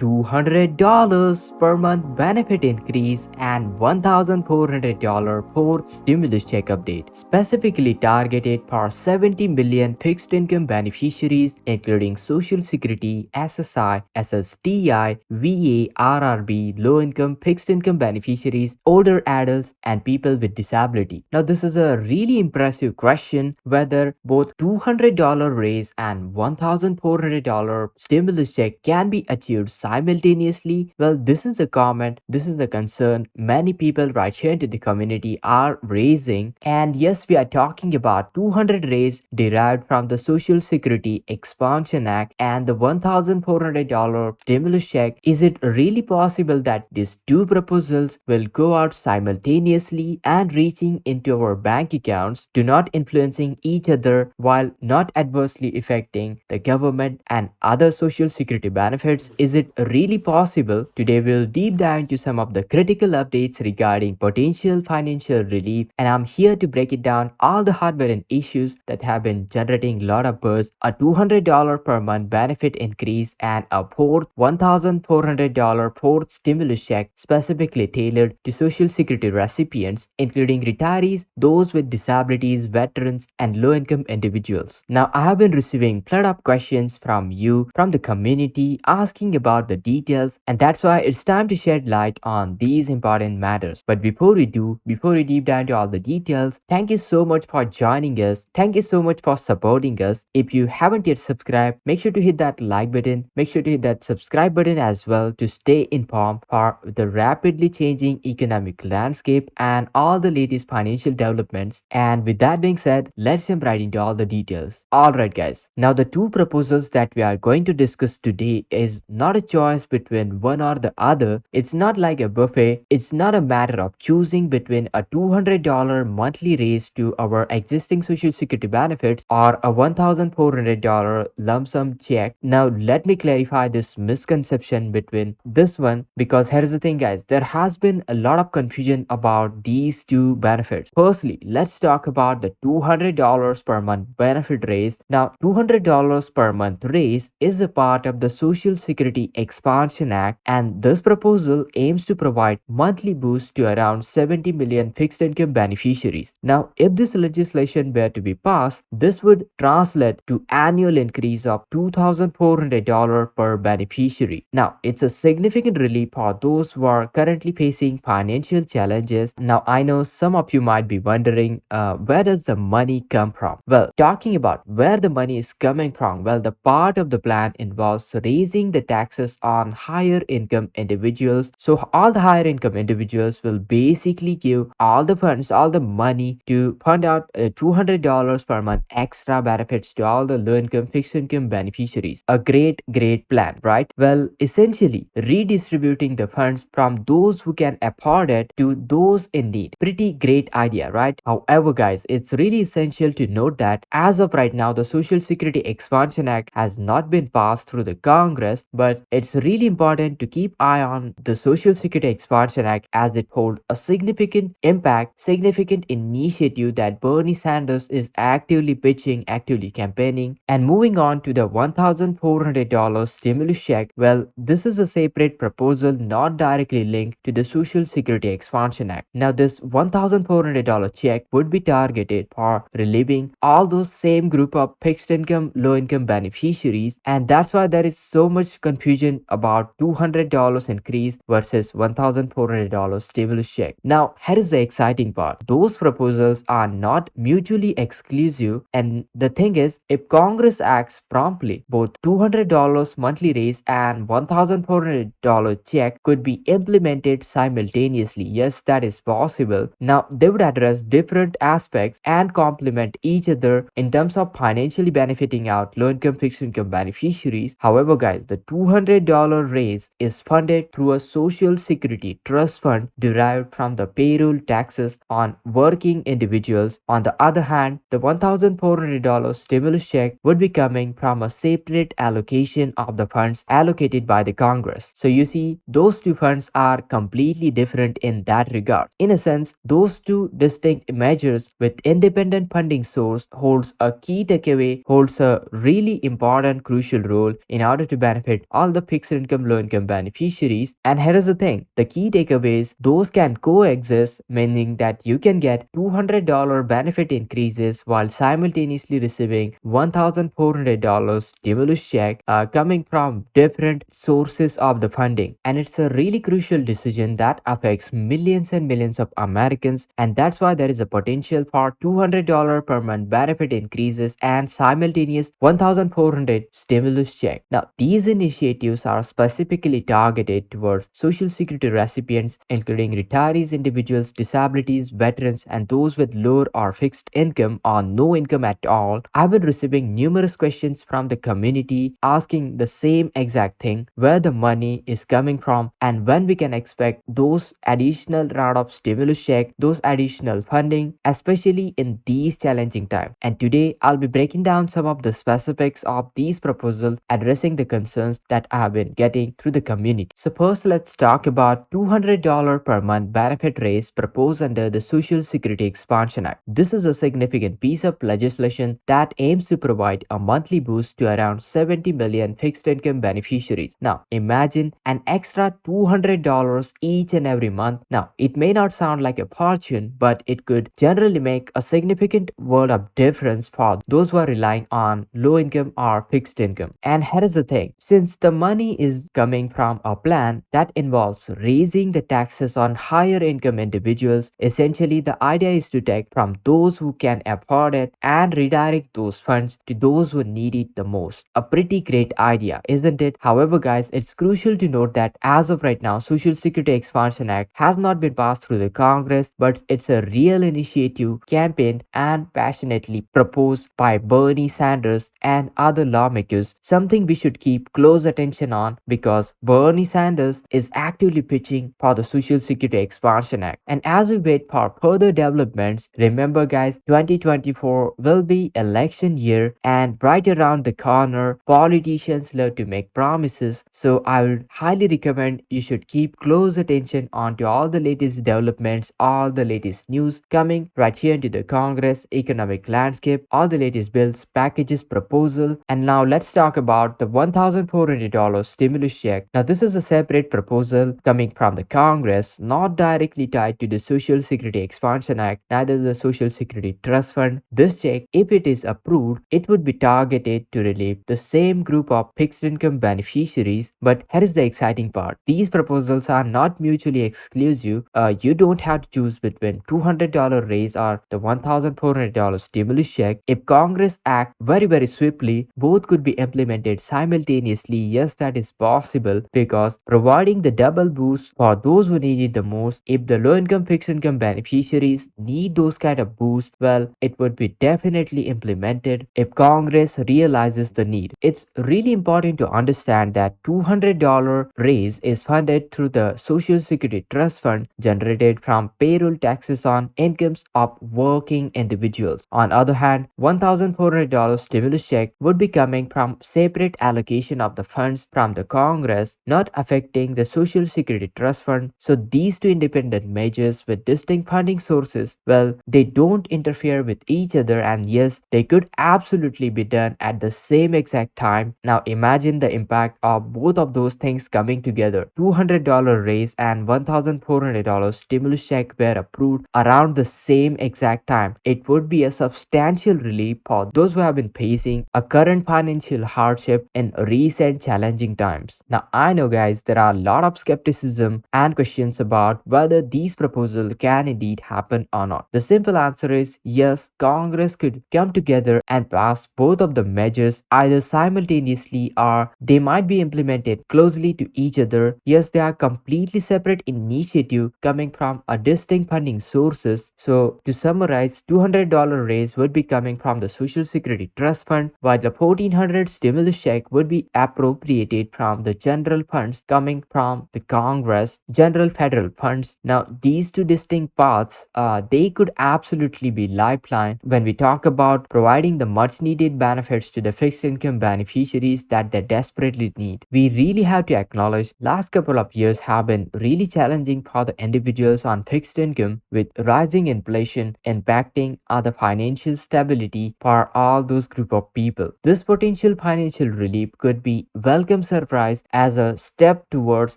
$200 per month benefit increase and $1,400 fourth stimulus check update, specifically targeted for 70 million fixed income beneficiaries, including Social Security, SSI, SSDI, VA, RRB, low income fixed income beneficiaries, older adults, and people with disability. Now, this is a really impressive question whether both $200 raise and $1,400 stimulus check can be achieved simultaneously. Well, this is a comment, this is the concern many people right here into the community are raising. And yes, we are talking about 200 raise derived from the Social Security Expansion Act and the $1,400 stimulus check. Is it really possible that these two proposals will go out simultaneously and reaching into our bank accounts, do not influencing each other while not adversely affecting the government and other social security benefits? Is it really possible? Today we'll deep dive into some of the critical updates regarding potential financial relief, and I'm here to break it down all the hardware and issues that have been generating a lot of buzz. A $200 per month benefit increase and a fourth $1,400 fourth stimulus check specifically tailored to social security recipients, including retirees, those with disabilities, veterans, and low-income individuals. Now, I have been receiving plenty of questions from you, from the community, asking about the details, and that's why it's time to shed light on these important matters. But before we deep dive into all the details, thank you so much for joining us. Thank you so much for supporting us. If you haven't yet subscribed, make sure to hit that like button. Make sure to hit that subscribe button as well to stay informed for the rapidly changing economic landscape and all the latest financial developments. And with that being said, let's jump right into all the details. Alright guys, now the two proposals that we are going to discuss today is not a choice between one or the other. It's not like a buffet. It's not a matter of choosing between a $200 monthly raise to our existing social security benefits or a $1,400 lump sum check. Now let me clarify this misconception between this one, because here's the thing guys, there has been a lot of confusion about these two benefits. Firstly, let's talk about the $200 per month benefit raise. Now $200 per month raise is a part of the Social Security Expansion Act, and this proposal aims to provide monthly boost to around 70 million fixed income beneficiaries. Now if this legislation were to be passed, this would translate to annual increase of $2,400 per beneficiary. Now it's a significant relief for those who are currently facing financial challenges. Now I know some of you might be wondering, where does the money come from? Well, talking about where the money is coming from, well, the part of the plan involves raising the taxes on higher income individuals. So all the higher income individuals will basically give all the funds, all the money to fund out $200 per month extra benefits to all the low income fixed income beneficiaries. A great plan, right? Well, essentially redistributing the funds from those who can afford it to those in need. Pretty great idea, right? However guys, it's really essential to note that as of right now, the Social Security Expansion Act has not been passed through the Congress, but it's really important to keep eye on the Social Security Expansion Act as it holds a significant impact, significant initiative that Bernie Sanders is actively pitching, actively campaigning. And moving on to the $1,400 stimulus check, well, this is a separate proposal not directly linked to the Social Security Expansion Act. Now this $1,400 check would be targeted for relieving all those same group of fixed income, low income beneficiaries, and that's why there is so much confusion about $200 increase versus $1,400 stimulus check. Now here is the exciting part. Those proposals are not mutually exclusive, and the thing is, if Congress acts promptly, both $200 monthly raise and $1,400 check could be implemented simultaneously. Yes, that is possible. Now they would address different aspects and complement each other in terms of financially benefiting out low income fixed income beneficiaries. However guys, the $200 raise is funded through a social security trust fund derived from the payroll taxes on working individuals. On the other hand, the $1,400 stimulus check would be coming from a separate allocation of the funds allocated by the Congress. So you see, those two funds are completely different in that regard. In a sense, those two distinct measures with independent funding source holds a key takeaway, holds a really important crucial role in order to benefit all the fixed income low income beneficiaries. And here is the thing, the key takeaways, those can coexist, meaning that you can get $200 benefit increases while simultaneously receiving $1,400 stimulus check coming from different sources of the funding. And it's a really crucial decision that affects millions and millions of Americans, and that's why there is a potential for $200 per month benefit increases and simultaneous 1,400 stimulus check. Now, these initiatives are specifically targeted towards Social Security recipients, including retirees, individuals, disabilities, veterans, and those with lower or fixed income or no income at all. I've been receiving numerous questions from the community asking the same exact thing, where the money is coming from and when we can expect those additional round of stimulus check, those additional funding, especially in these challenging times. And today I'll be breaking down some of the specifics of these proposals, addressing the concerns that I have been getting through the community. So first, let's talk about $200 per month benefit raise proposed under the Social Security Expansion Act. This is a significant piece of legislation that aims to provide a monthly boost to around 70 million fixed income beneficiaries. Now, imagine an extra $200 each and every month. Now, it may not sound like a fortune, but it could generally make a significant world of difference for those who are relying on low income or fixed income. And here is the thing, since the money is coming from a plan that involves raising the taxes on higher income individuals, essentially the idea is to take from those who can afford it and redirect those funds to those who need it the most. A pretty great idea, isn't it? However, guys, it's crucial to note that as of right now, Social Security Expansion Act has not been passed through the Congress, but it's a real initiative campaigned and passionately proposed by Bernie Sanders and other lawmakers, something we should keep close attention on because Bernie Sanders is actively pitching for the Social Security Expansion Act. And as we wait for further developments, remember guys, 2024 will be election year, and right around the corner, politicians love to make promises. So I would highly recommend you should keep close attention on to all the latest developments, all the latest news coming right here into the Congress economic landscape, all the latest bills, packages, proposal. And now let's talk about the $1,400 stimulus check. Now this is a separate proposal coming from the Congress, not directly tied to the Social Security Expansion Act, neither the Social Security Trust Fund. This check, if it is approved, it would be targeted to relieve the same group of fixed income beneficiaries. But here is the exciting part, these proposals are not mutually exclusive. You don't have to choose between $200 raise or the $1,400 stimulus check. If Congress act very swiftly, both could be implemented simultaneously. Yes, that is possible because providing the double boost for those who need it the most. If the low income fixed income beneficiaries need those kind of boosts, well, it would be definitely implemented if Congress realizes the need. It's really important to understand that $200 raise is funded through the Social Security Trust Fund generated from payroll taxes on incomes of working individuals. On other hand, $1,400 stimulus check would be coming from separate allocation of the funds from the Congress, not affecting the Social Security Trust Fund. So these two independent measures with distinct funding sources, well, they don't interfere with each other, and yes, they could absolutely be done at the same exact time. Now imagine the impact of both of those things coming together. $200 raise and $1,400 stimulus check were approved around the same exact time. It would be a substantial relief for those who have been facing a current financial hardship in recent challenging times. Now I know guys, there are a lot of skepticism and questions about whether these proposals can indeed happen or not. The simple answer is yes, Congress could come together and pass both of the measures either simultaneously or they might be implemented closely to each other. Yes, they are completely separate initiative coming from a distinct funding sources. So to summarize, $200 raise would be coming from the Social Security Trust Fund, while the $1,400 stimulus check would be appropriated from the general funds coming from the Congress, general federal funds. Now these two distinct paths, they could absolutely be lifeline when we talk about providing the much needed benefits to the fixed income beneficiaries that they desperately need. We really have to acknowledge last couple of years have been really challenging for the individuals on fixed income, with rising inflation impacting the financial stability for all those group of people. This potential financial relief could be welcome welcome surprise as a step towards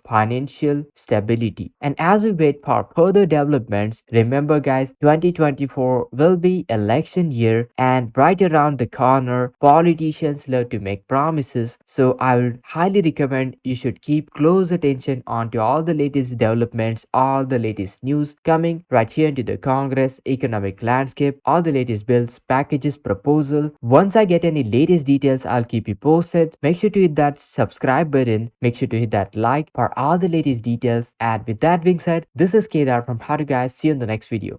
financial stability. And as we wait for further developments, remember guys, 2024 will be election year and right around the corner, politicians love to make promises. So I would highly recommend you should keep close attention onto all the latest developments, all the latest news coming right here into the Congress, economic landscape, all the latest bills, packages, proposal. Once I get any latest details, I'll keep you posted. Make sure to hit that subscribe button. Make sure to hit that like for all the latest details. And with that being said, this is Kedar from How to Guys. See you in the next video.